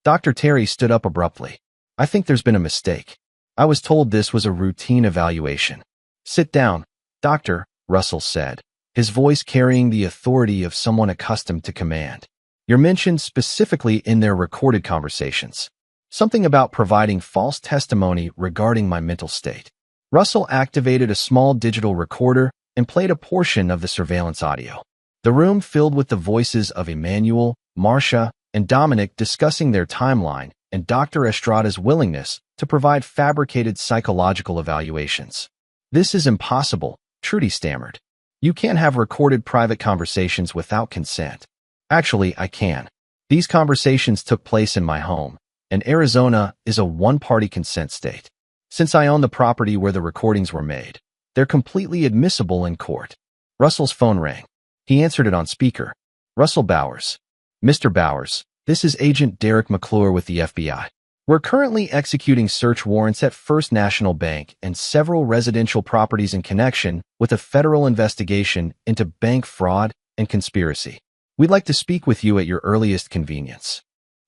Speaker 1: Dr. Terry stood up abruptly. "I think there's been a mistake. I was told this was a routine evaluation." "Sit down, Doctor," Russell said, his voice carrying the authority of someone accustomed to command. "You're mentioned specifically in their recorded conversations. Something about providing false testimony regarding my mental state." Russell activated a small digital recorder and played a portion of the surveillance audio. The room filled with the voices of Emmanuel, Marcia, and Dominic discussing their timeline and Dr. Estrada's willingness to provide fabricated psychological evaluations. "This is impossible," Trudy stammered. "You can't have recorded private conversations without consent." "Actually, I can. These conversations took place in my home, and Arizona is a one-party consent state. Since I own the property where the recordings were made, they're completely admissible in court." Russell's phone rang. He answered it on speaker. "Russell Bowers." "Mr. Bowers, this is Agent Derek McClure with the FBI. We're currently executing search warrants at First National Bank and several residential properties in connection with a federal investigation into bank fraud and conspiracy. We'd like to speak with you at your earliest convenience."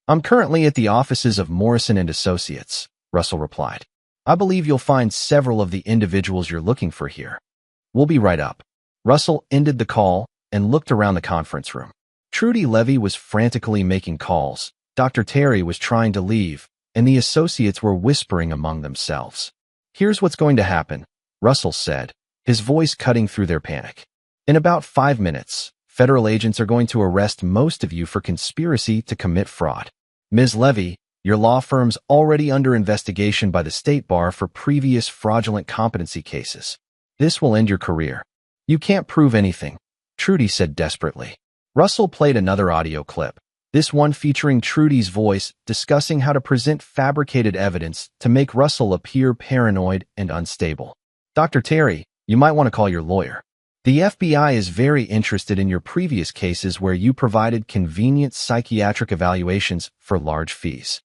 Speaker 1: "I'm currently at the offices of Morrison and Associates," Russell replied. "I believe you'll find several of the individuals you're looking for here. We'll be right up." Russell ended the call and looked around the conference room. Trudy Levy was frantically making calls, Dr. Terry was trying to leave, and the associates were whispering among themselves. "Here's what's going to happen," Russell said, his voice cutting through their panic. "In about 5 minutes, federal agents are going to arrest most of you for conspiracy to commit fraud. Ms. Levy, your law firm's already under investigation by the State Bar for previous fraudulent competency cases. This will end your career." "You can't prove anything," Trudy said desperately. Russell played another audio clip, this one featuring Trudy's voice discussing how to present fabricated evidence to make Russell appear paranoid and unstable. "Dr. Terry, you might want to call your lawyer. The FBI is very interested in your previous cases where you provided convenient psychiatric evaluations for large fees."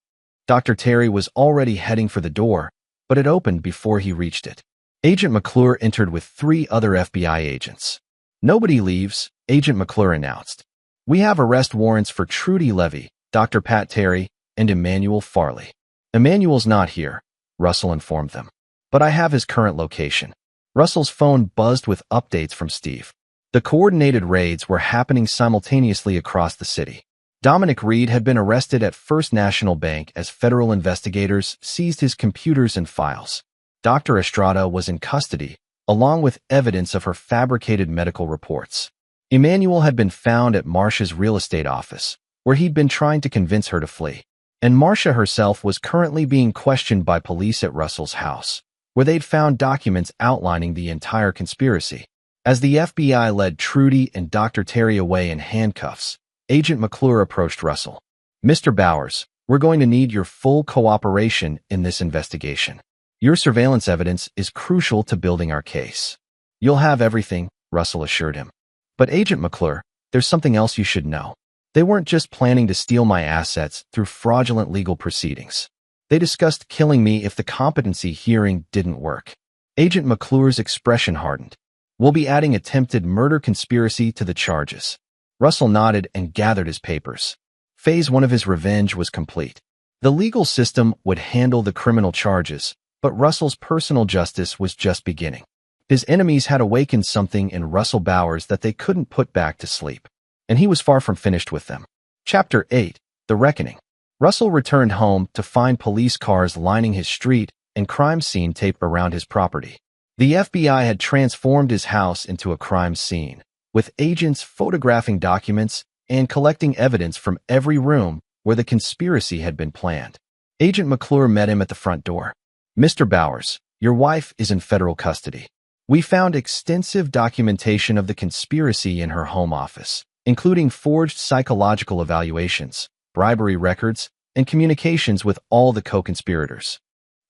Speaker 1: Dr. Terry was already heading for the door, but it opened before he reached it. Agent McClure entered with 3 other FBI agents. "Nobody leaves," Agent McClure announced. "We have arrest warrants for Trudy Levy, Dr. Pat Terry, and Emmanuel Farley." "Emmanuel's not here," Russell informed them. "But I have his current location." Russell's phone buzzed with updates from Steve. The coordinated raids were happening simultaneously across the city. Dominic Reed had been arrested at First National Bank as federal investigators seized his computers and files. Dr. Estrada was in custody, along with evidence of her fabricated medical reports. Emmanuel had been found at Marcia's real estate office, where he'd been trying to convince her to flee. And Marcia herself was currently being questioned by police at Russell's house, where they'd found documents outlining the entire conspiracy. As the FBI led Trudy and Dr. Terry away in handcuffs, Agent McClure approached Russell. "Mr. Bowers, we're going to need your full cooperation in this investigation. Your surveillance evidence is crucial to building our case." "You'll have everything," Russell assured him. "But Agent McClure, there's something else you should know. They weren't just planning to steal my assets through fraudulent legal proceedings. They discussed killing me if the competency hearing didn't work." Agent McClure's expression hardened. "We'll be adding attempted murder conspiracy to the charges." Russell nodded and gathered his papers. Phase 1 of his revenge was complete. The legal system would handle the criminal charges, but Russell's personal justice was just beginning. His enemies had awakened something in Russell Bowers that they couldn't put back to sleep, and he was far from finished with them. Chapter 8: The Reckoning. Russell returned home to find police cars lining his street and crime scene tape around his property. The FBI had transformed his house into a crime scene, with agents photographing documents and collecting evidence from every room where the conspiracy had been planned. Agent McClure met him at the front door. "Mr. Bowers, your wife is in federal custody. We found extensive documentation of the conspiracy in her home office, including forged psychological evaluations, bribery records, and communications with all the co-conspirators."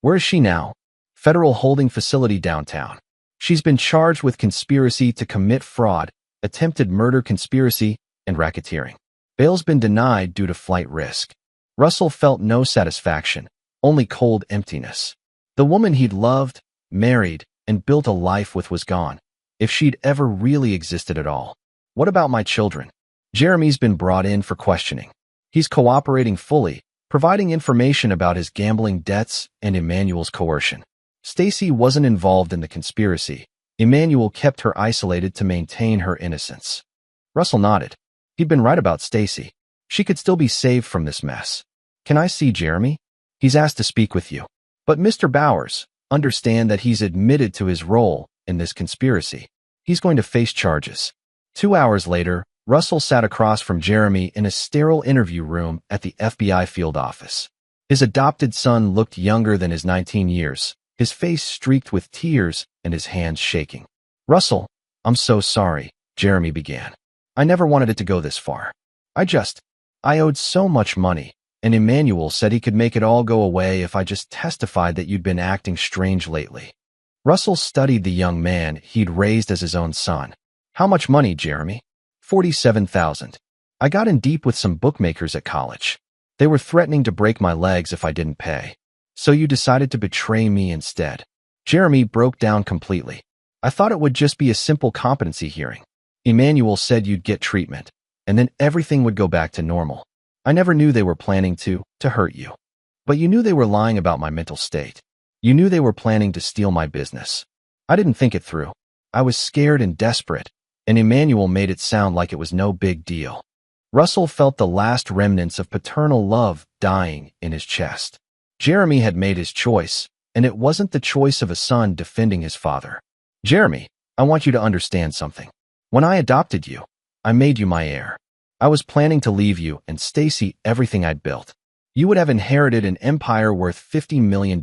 Speaker 1: "Where is she now?" "Federal holding facility downtown. She's been charged with conspiracy to commit fraud, attempted murder conspiracy, and racketeering. Bail's been denied due to flight risk." Russell felt no satisfaction, only cold emptiness. The woman he'd loved, married, and built a life with was gone, if she'd ever really existed at all. "What about my children?" "Jeremy's been brought in for questioning. He's cooperating fully, providing information about his gambling debts and Emmanuel's coercion. Stacy wasn't involved in the conspiracy. Emmanuel kept her isolated to maintain her innocence." Russell nodded. He'd been right about Stacy. She could still be saved from this mess. "Can I see Jeremy? He's asked to speak with you." "But Mr. Bowers, understand that he's admitted to his role in this conspiracy. He's going to face charges." 2 hours later, Russell sat across from Jeremy in a sterile interview room at the FBI field office. His adopted son looked younger than his 19 years, his face streaked with tears and his hands shaking. "Russell, I'm so sorry," Jeremy began. "I never wanted it to go this far. I owed so much money, and Emmanuel said he could make it all go away if I just testified that you'd been acting strange lately." Russell studied the young man he'd raised as his own son. "How much money, Jeremy?" $47,000. "I got in deep with some bookmakers at college. They were threatening to break my legs if I didn't pay. So you decided to betray me instead." Jeremy broke down completely. "I thought it would just be a simple competency hearing. Emmanuel said you'd get treatment, and then everything would go back to normal. I never knew they were planning to hurt you. But you knew they were lying about my mental state. You knew they were planning to steal my business. I didn't think it through. I was scared and desperate, and Emmanuel made it sound like it was no big deal." Russell felt the last remnants of paternal love dying in his chest. Jeremy had made his choice, and it wasn't the choice of a son defending his father. "Jeremy, I want you to understand something. When I adopted you, I made you my heir. I was planning to leave you and Stacy everything I'd built. You would have inherited an empire worth $50 million.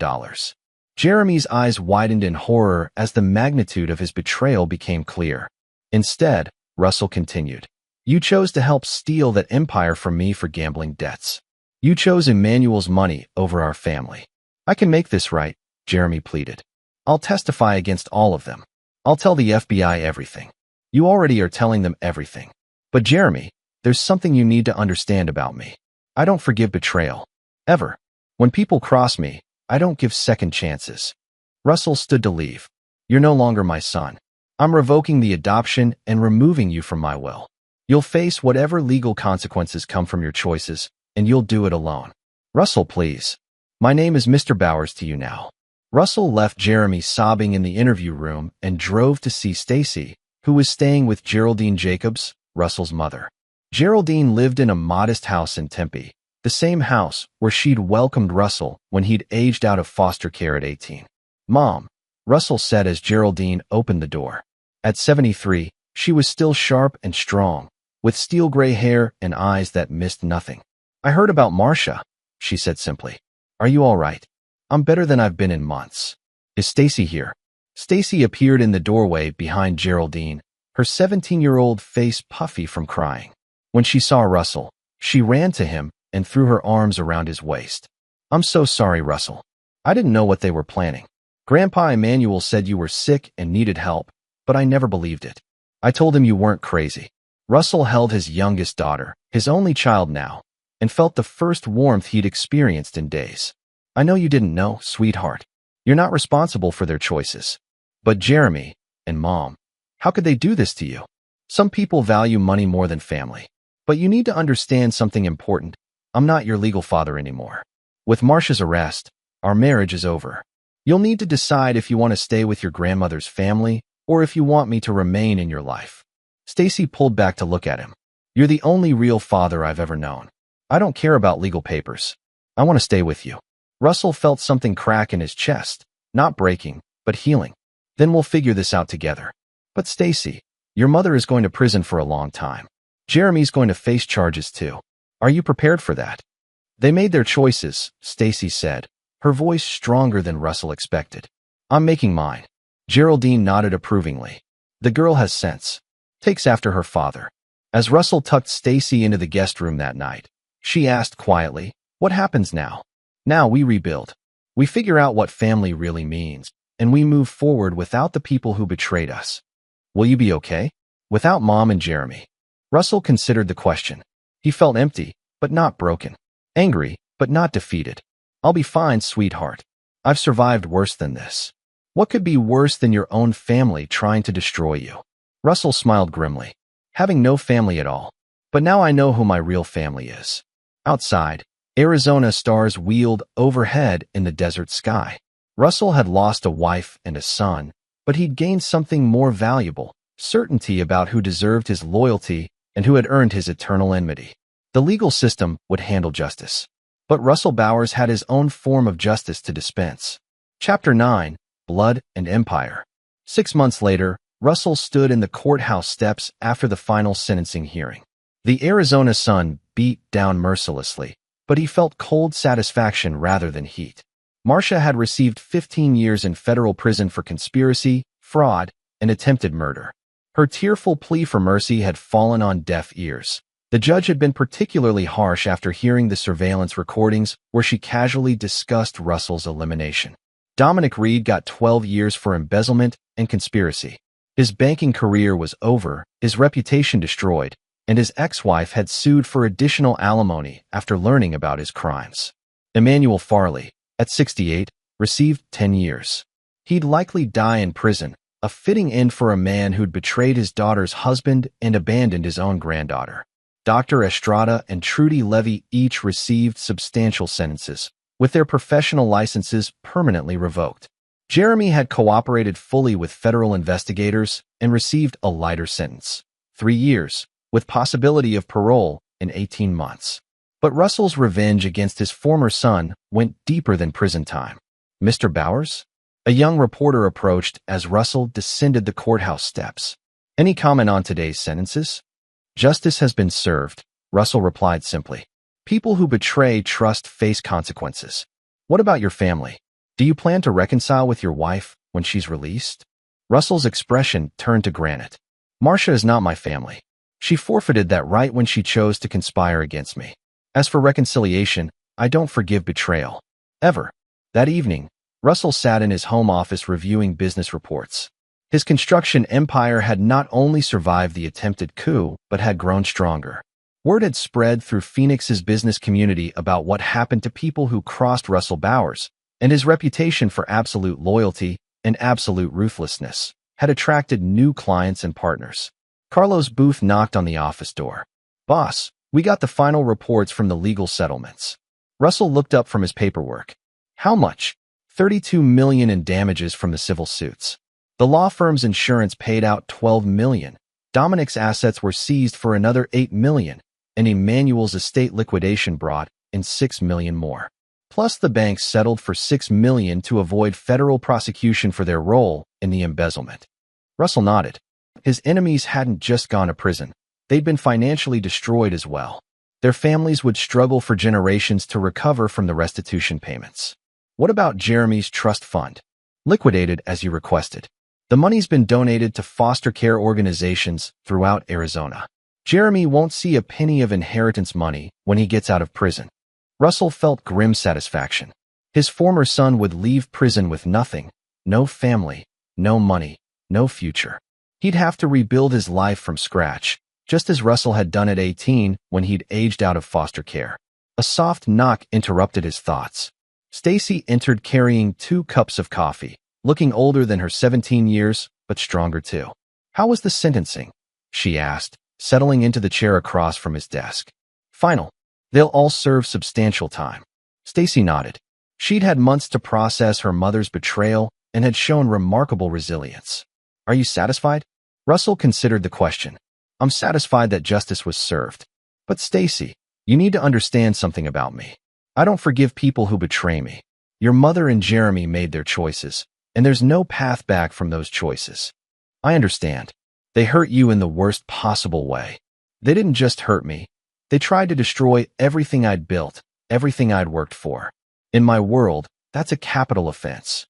Speaker 1: Jeremy's eyes widened in horror as the magnitude of his betrayal became clear. "Instead," Russell continued, "you chose to help steal that empire from me for gambling debts. You chose Emmanuel's money over our family." "I can make this right," Jeremy pleaded. "I'll testify against all of them. I'll tell the FBI everything. You already are telling them everything. But Jeremy, there's something you need to understand about me. I don't forgive betrayal. Ever. When people cross me, I don't give second chances." Russell stood to leave. "You're no longer my son. I'm revoking the adoption and removing you from my will. You'll face whatever legal consequences come from your choices, and you'll do it alone." "Russell, please. My name is Mr. Bowers to you now." Russell left Jeremy sobbing in the interview room and drove to see Stacy, who was staying with Geraldine Jacobs, Russell's mother. Geraldine lived in a modest house in Tempe, the same house where she'd welcomed Russell when he'd aged out of foster care at 18. "Mom," Russell said as Geraldine opened the door. At 73, she was still sharp and strong, with steel gray hair and eyes that missed nothing. "I heard about Marcia," she said simply. "Are you all right?" "I'm better than I've been in months." "Is Stacy here?" Stacy appeared in the doorway behind Geraldine, her 17-year-old face puffy from crying. When she saw Russell, she ran to him and threw her arms around his waist. "I'm so sorry, Russell. I didn't know what they were planning. Grandpa Emmanuel said you were sick and needed help, but I never believed it. I told him you weren't crazy." Russell held his youngest daughter, his only child now, and felt the first warmth he'd experienced in days. "I know you didn't know, sweetheart. You're not responsible for their choices. But Jeremy and Mom, how could they do this to you? Some people value money more than family. But you need to understand something important. I'm not your legal father anymore. With Marcia's arrest, our marriage is over. You'll need to decide if you want to stay with your grandmother's family or if you want me to remain in your life." Stacy pulled back to look at him. "You're the only real father I've ever known. I don't care about legal papers. I want to stay with you." Russell felt something crack in his chest, not breaking, but healing. "Then we'll figure this out together." "But Stacy, your mother is going to prison for a long time. Jeremy's going to face charges too. Are you prepared for that?" "They made their choices," Stacy said, her voice stronger than Russell expected. "I'm making mine." Geraldine nodded approvingly. The girl has sense. Takes after her father. As Russell tucked Stacy into the guest room that night, she asked quietly, "What happens now?" "Now we rebuild. We figure out what family really means, and we move forward without the people who betrayed us." "Will you be okay? Without Mom and Jeremy?" Russell considered the question. He felt empty, but not broken. Angry, but not defeated. "I'll be fine, sweetheart. I've survived worse than this." "What could be worse than your own family trying to destroy you?" Russell smiled grimly. "Having no family at all. But now I know who my real family is." Outside, Arizona stars wheeled overhead in the desert sky. Russell had lost a wife and a son, but he'd gained something more valuable, certainty about who deserved his loyalty and who had earned his eternal enmity. The legal system would handle justice. But Russell Bowers had his own form of justice to dispense. Chapter 9, Blood and Empire. 6 months later, Russell stood in the courthouse steps after the final sentencing hearing. The Arizona sun beat down mercilessly, but he felt cold satisfaction rather than heat. Marcia had received 15 years in federal prison for conspiracy, fraud, and attempted murder. Her tearful plea for mercy had fallen on deaf ears. The judge had been particularly harsh after hearing the surveillance recordings where she casually discussed Russell's elimination. Dominic Reed got 12 years for embezzlement and conspiracy. His banking career was over, his reputation destroyed, and his ex-wife had sued for additional alimony after learning about his crimes. Emmanuel Farley, at 68, received 10 years. He'd likely die in prison, a fitting end for a man who'd betrayed his daughter's husband and abandoned his own granddaughter. Dr. Estrada and Trudy Levy each received substantial sentences, with their professional licenses permanently revoked. Jeremy had cooperated fully with federal investigators and received a lighter sentence, 3 years, with possibility of parole in 18 months. But Russell's revenge against his former son went deeper than prison time. "Mr. Bowers?" A young reporter approached as Russell descended the courthouse steps. "Any comment on today's sentences?" "Justice has been served," Russell replied simply. "People who betray trust face consequences. What about your family? Do you plan to reconcile with your wife when she's released?" Russell's expression turned to granite. "Marcia is not my family. She forfeited that right when she chose to conspire against me. As for reconciliation, I don't forgive betrayal. Ever." That evening, Russell sat in his home office reviewing business reports. His construction empire had not only survived the attempted coup, but had grown stronger. Word had spread through Phoenix's business community about what happened to people who crossed Russell Bowers, and his reputation for absolute loyalty and absolute ruthlessness had attracted new clients and partners. Carlos Booth knocked on the office door. "Boss, we got the final reports from the legal settlements." Russell looked up from his paperwork. "How much?" $32 million in damages from the civil suits. The law firm's insurance paid out $12 million. Dominic's assets were seized for another $8 million, and Emmanuel's estate liquidation brought in $6 million more. Plus, the banks settled for $6 million to avoid federal prosecution for their role in the embezzlement. Russell nodded. His enemies hadn't just gone to prison. They'd been financially destroyed as well. Their families would struggle for generations to recover from the restitution payments. What about Jeremy's trust fund? Liquidated as you requested. The money's been donated to foster care organizations throughout Arizona. Jeremy won't see a penny of inheritance money when he gets out of prison. Russell felt grim satisfaction. His former son would leave prison with nothing, no family, no money, no future. He'd have to rebuild his life from scratch, just as Russell had done at 18 when he'd aged out of foster care. A soft knock interrupted his thoughts. Stacy entered carrying 2 cups of coffee, looking older than her 17 years, but stronger too. "How was the sentencing?" she asked, settling into the chair across from his desk. "Final. They'll all serve substantial time." Stacy nodded. She'd had months to process her mother's betrayal and had shown remarkable resilience. "Are you satisfied?" Russell considered the question. "I'm satisfied that justice was served. But Stacy, you need to understand something about me. I don't forgive people who betray me. Your mother and Jeremy made their choices, and there's no path back from those choices. I understand. They hurt you in the worst possible way. They didn't just hurt me. They tried to destroy everything I'd built, everything I'd worked for. In my world, that's a capital offense."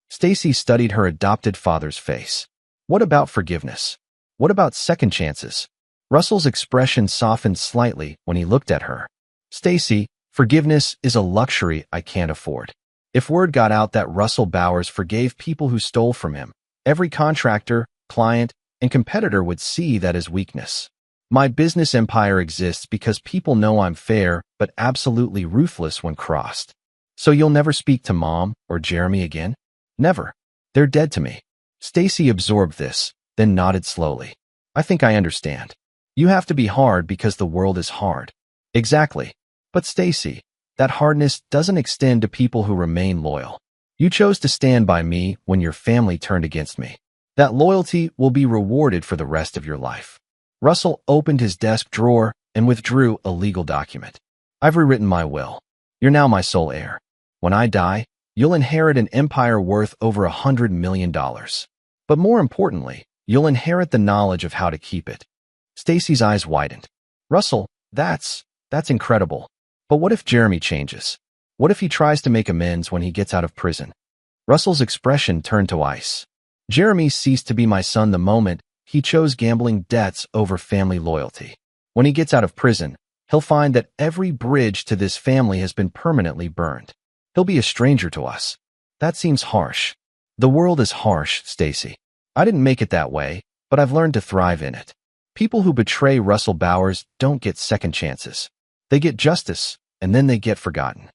Speaker 1: Stacy studied her adopted father's face. "What about forgiveness? What about second chances?" Russell's expression softened slightly when he looked at her. "Stacy, forgiveness is a luxury I can't afford. If word got out that Russell Bowers forgave people who stole from him, every contractor, client, and competitor would see that as weakness. My business empire exists because people know I'm fair but absolutely ruthless when crossed. So you'll never speak to Mom or Jeremy again?" "Never. They're dead to me." Stacy absorbed this, then nodded slowly. "I think I understand. You have to be hard because the world is hard." "Exactly. But Stacy, that hardness doesn't extend to people who remain loyal. You chose to stand by me when your family turned against me. That loyalty will be rewarded for the rest of your life." Russell opened his desk drawer and withdrew a legal document. "I've rewritten my will. You're now my sole heir. When I die, you'll inherit an empire worth over $100 million. But more importantly, you'll inherit the knowledge of how to keep it." Stacy's eyes widened. "Russell, that's incredible. But what if Jeremy changes? What if he tries to make amends when he gets out of prison?" Russell's expression turned to ice. "Jeremy ceased to be my son the moment he chose gambling debts over family loyalty. When he gets out of prison, he'll find that every bridge to this family has been permanently burned. He'll be a stranger to us. That seems harsh." "The world is harsh, Stacy. I didn't make it that way, but I've learned to thrive in it. People who betray Russell Bowers don't get second chances. They get justice, and then they get forgotten."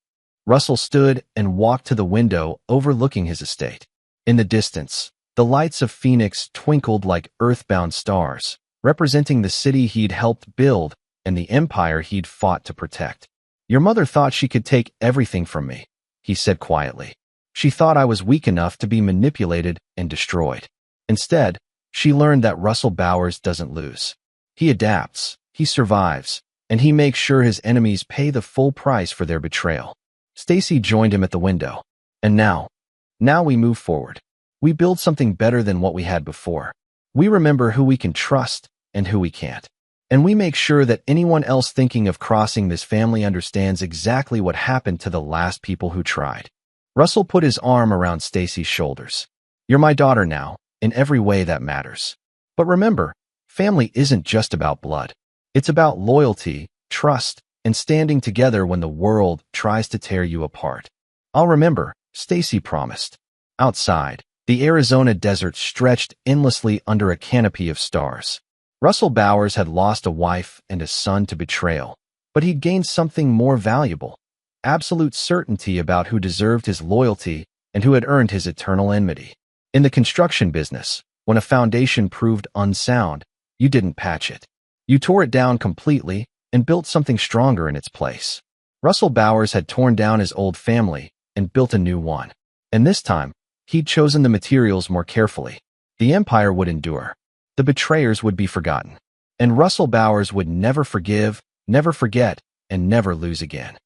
Speaker 1: Russell stood and walked to the window overlooking his estate. In the distance, the lights of Phoenix twinkled like earthbound stars, representing the city he'd helped build and the empire he'd fought to protect. "Your mother thought she could take everything from me," he said quietly. "She thought I was weak enough to be manipulated and destroyed. Instead, she learned that Russell Bowers doesn't lose. He adapts, he survives, and he makes sure his enemies pay the full price for their betrayal." Stacy joined him at the window. "And now we move forward. We build something better than what we had before. We remember who we can trust and who we can't. And we make sure that anyone else thinking of crossing this family understands exactly what happened to the last people who tried." Russell put his arm around Stacy's shoulders. "You're my daughter now, in every way that matters. But remember, family isn't just about blood. It's about loyalty, trust, and standing together when the world tries to tear you apart." "I'll remember," Stacy promised. Outside, the Arizona desert stretched endlessly under a canopy of stars. Russell Bowers had lost a wife and a son to betrayal, but he'd gained something more valuable: absolute certainty about who deserved his loyalty and who had earned his eternal enmity. In the construction business, when a foundation proved unsound, you didn't patch it. You tore it down completely and built something stronger in its place. Russell Bowers had torn down his old family and built a new one. And this time, he'd chosen the materials more carefully. The empire would endure. The betrayers would be forgotten. And Russell Bowers would never forgive, never forget, and never lose again.